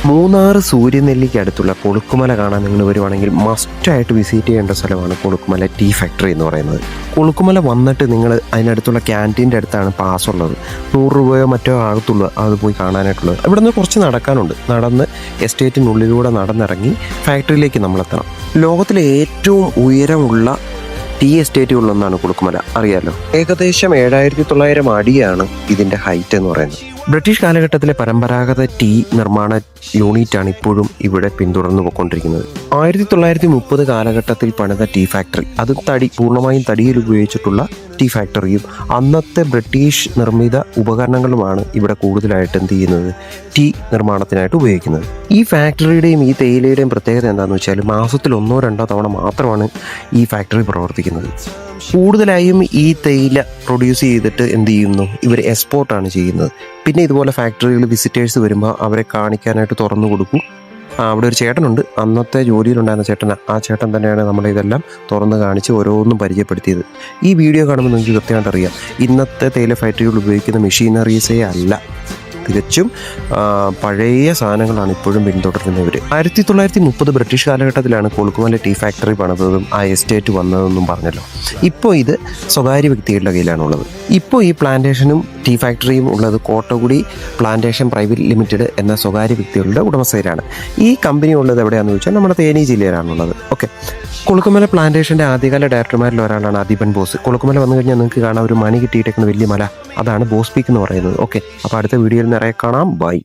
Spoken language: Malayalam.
മൂന്നാർ സൂര്യനെല്ലിക്ക് അടുത്തുള്ള കൊളുക്കുമല കാണാൻ നിങ്ങൾ വരുവാണെങ്കിൽ മസ്റ്റായിട്ട് വിസിറ്റ് ചെയ്യേണ്ട സ്ഥലമാണ് കൊളുക്കുമല ടീ ഫാക്ടറി എന്ന് പറയുന്നത്. കൊളുക്കുമല വന്നിട്ട് നിങ്ങൾ അതിനടുത്തുള്ള ക്യാൻറ്റീൻ്റെ അടുത്താണ് പാസ് ഉള്ളത്. 100 രൂപയോ മറ്റോ ആകത്തുള്ളൂ അത് പോയി കാണാനായിട്ടുള്ളത്. ഇവിടെ നിന്ന് കുറച്ച് നടക്കാനുണ്ട്. നടന്ന് എസ്റ്റേറ്റിനുള്ളിലൂടെ നടന്നിറങ്ങി ഫാക്ടറിയിലേക്ക് നമ്മളെത്തണം. ലോകത്തിലെ ഏറ്റവും ഉയരമുള്ള ടീ എസ്റ്റേറ്റുകളിലൊന്നാണ് കൊളുക്കുമല, അറിയാലോ. ഏകദേശം 7900 അടിയാണ് ഇതിൻ്റെ ഹൈറ്റ് എന്ന് പറയുന്നത്. ബ്രിട്ടീഷ് കാലഘട്ടത്തിലെ പരമ്പരാഗത ടീ നിർമ്മാണ യൂണിറ്റാണ് ഇപ്പോഴും ഇവിടെ പിന്തുടർന്നു പോയിക്കൊണ്ടിരിക്കുന്നത്. 1930 കാലഘട്ടത്തിൽ പണിത ടീ ഫാക്ടറി, അതും പൂർണ്ണമായും തടിയിൽ ഉപയോഗിച്ചിട്ടുള്ള ടീ ഫാക്ടറിയും അന്നത്തെ ബ്രിട്ടീഷ് നിർമ്മിത ഉപകരണങ്ങളുമാണ് ഇവിടെ കൂടുതലായിട്ട് എന്ത് ചെയ്യുന്നത്, ടീ നിർമ്മാണത്തിനായിട്ട് ഉപയോഗിക്കുന്നത്. ഈ ഫാക്ടറിയുടെയും ഈ തേയിലയുടെയും പ്രത്യേകത എന്താണെന്ന് വെച്ചാൽ മാസത്തിൽ 1-2 തവണ മാത്രമാണ് ഈ ഫാക്ടറി പ്രവർത്തിക്കുന്നത്. കൂടുതലായും ഈ തേയില പ്രൊഡ്യൂസ് ചെയ്തിട്ട് എന്ത് ചെയ്യുന്നു, ഇവർ എക്സ്പോർട്ടാണ് ചെയ്യുന്നത്. പിന്നെ ഇതുപോലെ ഫാക്ടറികൾ വിസിറ്റേഴ്സ് വരുമ്പോൾ അവരെ കാണിക്കാനായിട്ട് തുറന്നു കൊടുക്കും. അവിടെ ഒരു ചേട്ടനുണ്ട്, അന്നത്തെ ജോലിയിലുണ്ടായിരുന്ന ചേട്ടനാണ്. ആ ചേട്ടൻ തന്നെയാണ് നമ്മളെ ഇതെല്ലാം തുറന്ന് കാണിച്ച് ഓരോന്നും പരിചയപ്പെടുത്തിയത്. ഈ വീഡിയോ കാണുമ്പോൾ നിങ്ങൾക്ക് കൃത്യമായിട്ട് അറിയാം, ഇന്നത്തെ തേയില ഫാക്ടറികൾ ഉപയോഗിക്കുന്ന മെഷീനറീസേ അല്ല, തികച്ചും പഴയ സാധനങ്ങളാണ് ഇപ്പോഴും പിന്തുടരുന്നവർ. 1930 ബ്രിട്ടീഷ് കാലഘട്ടത്തിലാണ് കൊളുക്കുമല ടീ ഫാക്ടറി പണിതതും ആ എസ്റ്റേറ്റ് വന്നതെന്നും പറഞ്ഞല്ലോ. ഇപ്പോൾ ഇത് സ്വകാര്യ വ്യക്തികളുടെ കയ്യിലാണുള്ളത്. ഇപ്പോൾ ഈ പ്ലാന്റേഷനും ടീ ഫാക്ടറിയും ഉള്ളത് കോട്ടകുടി പ്ലാന്റേഷൻ പ്രൈവറ്റ് ലിമിറ്റഡ് എന്ന സ്വകാര്യ വ്യക്തികളുടെ ഉടമസ്ഥയിലാണ്. ഈ കമ്പനി ഉള്ളത് എവിടെയാണെന്ന് ചോദിച്ചാൽ നമ്മുടെ തേനി ജില്ലയിലാണുള്ളത്. ഓക്കെ, കൊളുക്കുമല പ്ലാന്റേഷൻ്റെ ആദ്യകാല ഡയറക്ടർമാരിൽ ഒരാളാണ് അദീപൻ ബോസ്. കൊളുക്കുമല വന്നു കഴിഞ്ഞാൽ നിങ്ങൾക്ക് കാണാം ഒരു മണി കിട്ടിയിട്ടേക്കുന്ന വലിയ മല, അതാണ് ബോസ് പീക്ക് എന്ന് പറയുന്നത്. ഓക്കെ, അപ്പോൾ അടുത്ത വീഡിയോയിൽ നിറയെ കാണാം. ബൈ.